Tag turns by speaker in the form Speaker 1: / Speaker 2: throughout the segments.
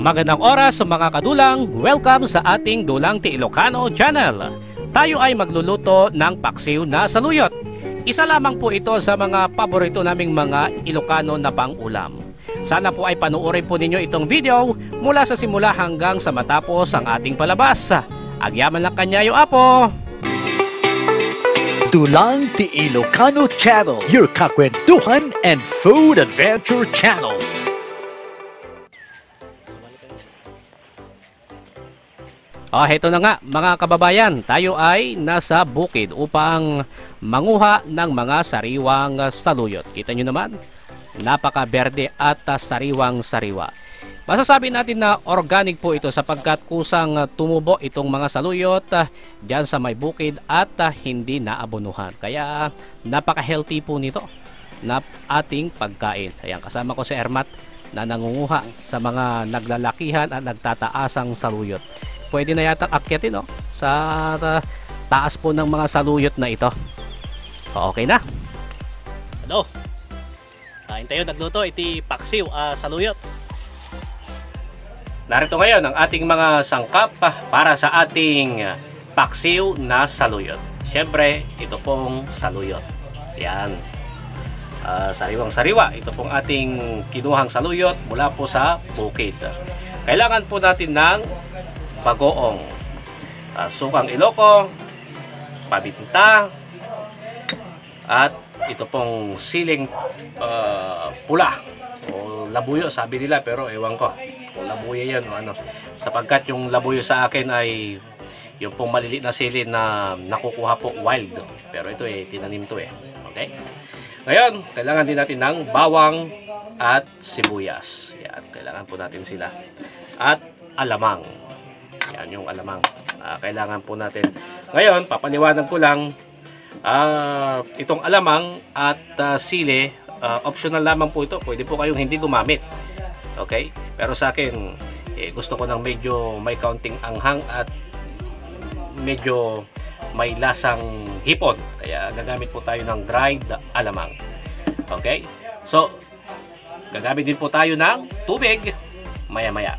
Speaker 1: Magandang oras sa mga kadulang. Welcome sa ating Dulang Ti Ilocano channel. Tayo ay magluluto ng paksiw na saluyot. Isa lamang po ito sa mga paborito naming mga Ilocano na pang-ulam. Sana po ay panuorin po ninyo itong video mula sa simula hanggang sa matapos ang ating palabas. Agyaman lang kanyayo apo!
Speaker 2: Dulang Ti Ilocano channel, your kakwentuhan and food adventure channel.
Speaker 1: Heto na nga mga kababayan, tayo ay nasa bukid upang manguha ng mga sariwang saluyot. Kita nyo naman, napaka-berde at sariwang sariwa. Masasabi natin na organic po ito sapagkat kusang tumubo itong mga saluyot dyan sa may bukid at hindi naabonuhan. Kaya napaka-healthy po nito na ating pagkain. Ayan, kasama ko si Ermat na nangunguha sa mga naglalakihan at nagtataasang saluyot. Pwede na yata akyatin sa taas po ng mga saluyot na ito. Okay na. Ano? Kain tayo nagluto iti paksiw saluyot. Narito ngayon ang ating mga sangkap para sa ating paksiw na saluyot. Siyempre, ito pong saluyot. Yan. Sariwang sariwa. Ito pong ating kinuhang saluyot mula po sa bukid. Kailangan po natin ng bagoong, sukang Iloco, paminta, at ito pong siling pula o labuyo sabi nila, pero ewan ko kung labuyo yan o ano, sapagkat yung labuyo sa akin ay yung pong maliliit na sili na nakukuha po wild, pero ito tinanim to okay. Ngayon kailangan din natin ng bawang at sibuyas. Yan, kailangan po natin sila, at alamang. Yan yung alamang. Kailangan po natin. Ngayon, papaliwanag ko lang, itong alamang at sili, optional lamang po ito. Pwede po kayong hindi gumamit. Okay? Pero sa akin, gusto ko ng medyo may kaunting anghang at medyo may lasang hipon. Kaya gagamit po tayo ng dried alamang. Okay? So, gagamit din po tayo ng tubig maya-maya.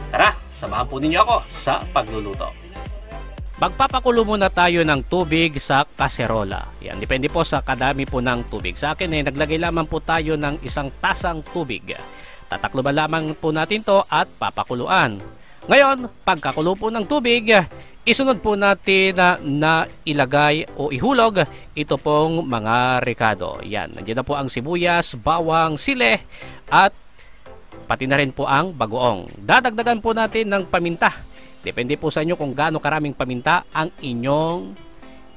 Speaker 1: Tara! Samahan po ninyo ako sa pagluluto. Magpapakulo muna tayo ng tubig sa kaserola. Yan, depende po sa kadami po ng tubig. Sa akin naglagay lamang po tayo ng isang tasang tubig. Tatakloban lamang po natin to at papakuluan. Ngayon, pagkakulo po ng tubig, isunod po natin na ilagay o ihulog ito pong mga rekado. Yan, nandiyan na po ang sibuyas, bawang, sili at pati na rin po ang bagoong. Dadagdagan po natin ng paminta. Depende po sa inyo kung gaano karaming paminta ang inyong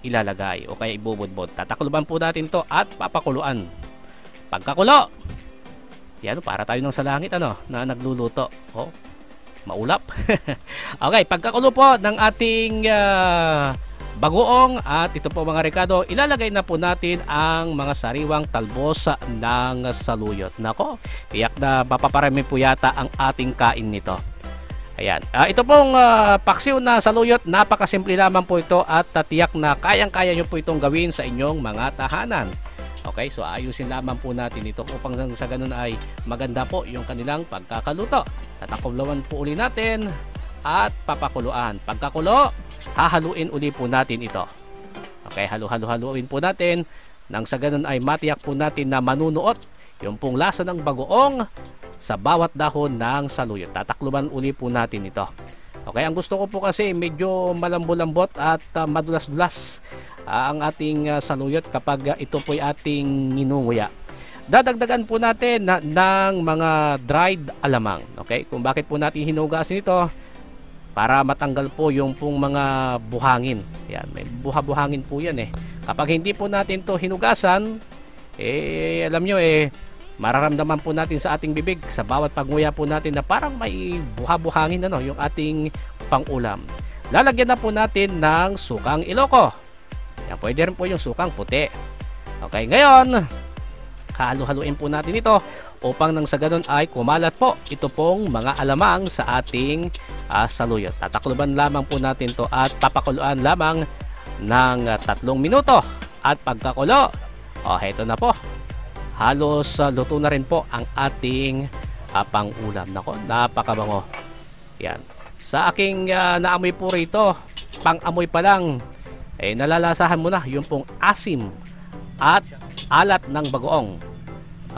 Speaker 1: ilalagay o kaya ibubudbod. Tatakluban po natin to at papakuluan. Pagkakulo, yan, para tayo ng sa langit na nagluluto. Maulap. Okay, pagkakulo po ng ating bagoong at ito po mga rekado, ilalagay na po natin ang mga sariwang talbos ng saluyot. Nako, tiyak na mapaparami po yata ang ating kain nito. Ayan, ito pong paksiw na saluyot, napakasimple lamang po ito at tiyak na kayang-kaya nyo po itong gawin sa inyong mga tahanan. Okay, so ayusin lamang po natin ito upang sa ganun ay maganda po yung kanilang pagkakaluto. Tatakulawan po uli natin at papakuluan. Pagkakulo, hahaluin uli po natin ito. Okay, haluin po natin nang sa ganun ay matiyak po natin na manunuot yung pong lasa ng bagoong sa bawat dahon ng saluyot. Tatakluban uli po natin ito. Okay, ang gusto ko po kasi medyo malambot-lambot at madulas-dulas ang ating saluyot kapag ito po'y ating ninunguya. Dadagdagan po natin ng mga dried alamang. Okay, kung bakit po natin hinugasin ito, para matanggal po yung pong mga buhangin. Yan, may buhangin po yan Kapag hindi po natin to hinugasan, alam nyo mararamdaman po natin sa ating bibig sa bawat pagnguya po natin na parang may buhangin yung ating pangulam. Lalagyan na po natin ng sukang Iloco. Yan, pwede rin po yung sukang puti. Okay, ngayon, halu-haluin po natin ito upang nang sa ganun ay kumalat po ito pong mga alamang sa ating saluyot. Tatakluban lamang po natin to at papakuluan lamang ng 3 minuto. At pagkakulo, heto na po. Halos luto na rin po ang ating pang-ulam. Nako, napakabango. Yan. Sa aking naamoy po rito, pang-amoy pa lang, nalalasahan mo na yung pong asim at alat ng bagoong.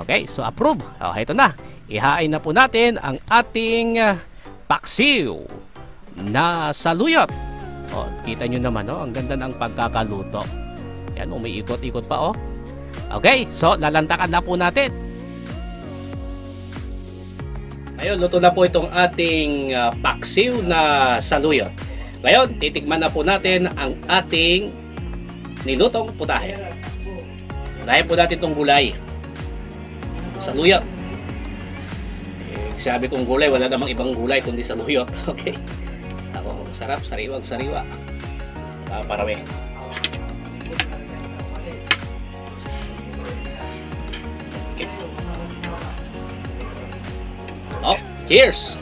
Speaker 1: Okay, so approve. Ito na. Ihain na po natin ang ating paksiw na saluyot. Kita nyo naman, ang ganda ng pagkakaluto. Yan, umiikot-ikot pa, Okay, so lalantakan na po natin. Ayun, luto na po itong ating paksiw na saluyot. Ngayon, titikman na po natin ang ating nilutong putahe. Dahil po natin itong gulay. Saluyot. Sabi kong gulay, wala namang ibang gulay kundi saluyot. Okay. Ako, sarap, sariwang-sariwa. Parami. Okay. Cheers!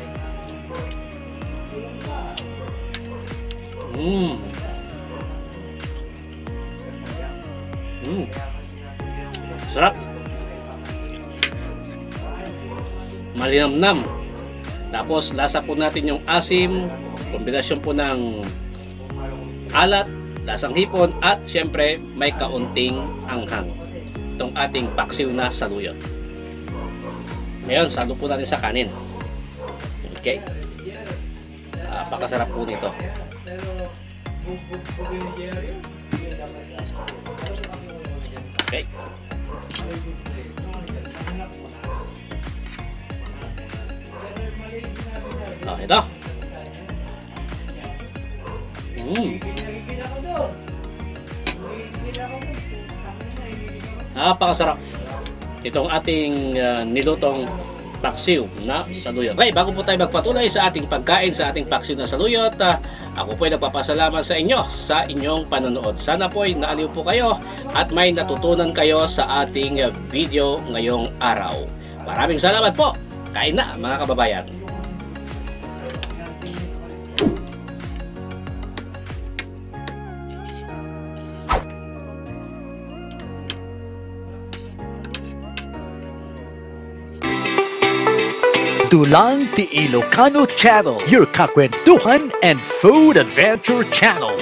Speaker 1: Sarap. Malinamnam. Tapos lasa po natin yung asim, kombinasyon po ng alat, lasang hipon, at syempre may kaunting anghang. Itong ating paksiw na saluyot. Ngayon, salo po natin sa kanin. Okay. Napakasarap po nito. Okay. Ito. Napakasarap. Itong ating nilutong paksiw na saluyot. Okay, bago po tayo magpatuloy sa ating pagkain, sa ating paksiw na saluyot, ako po ay nagpapasalamat sa inyo sa inyong panonood. Sana po ay naaliw po kayo at may natutunan kayo sa ating video ngayong araw. Maraming salamat po. Kain na, mga kababayan.
Speaker 2: Dulang Ti Ilocano Channel, your kakwentuhan and food adventure channel.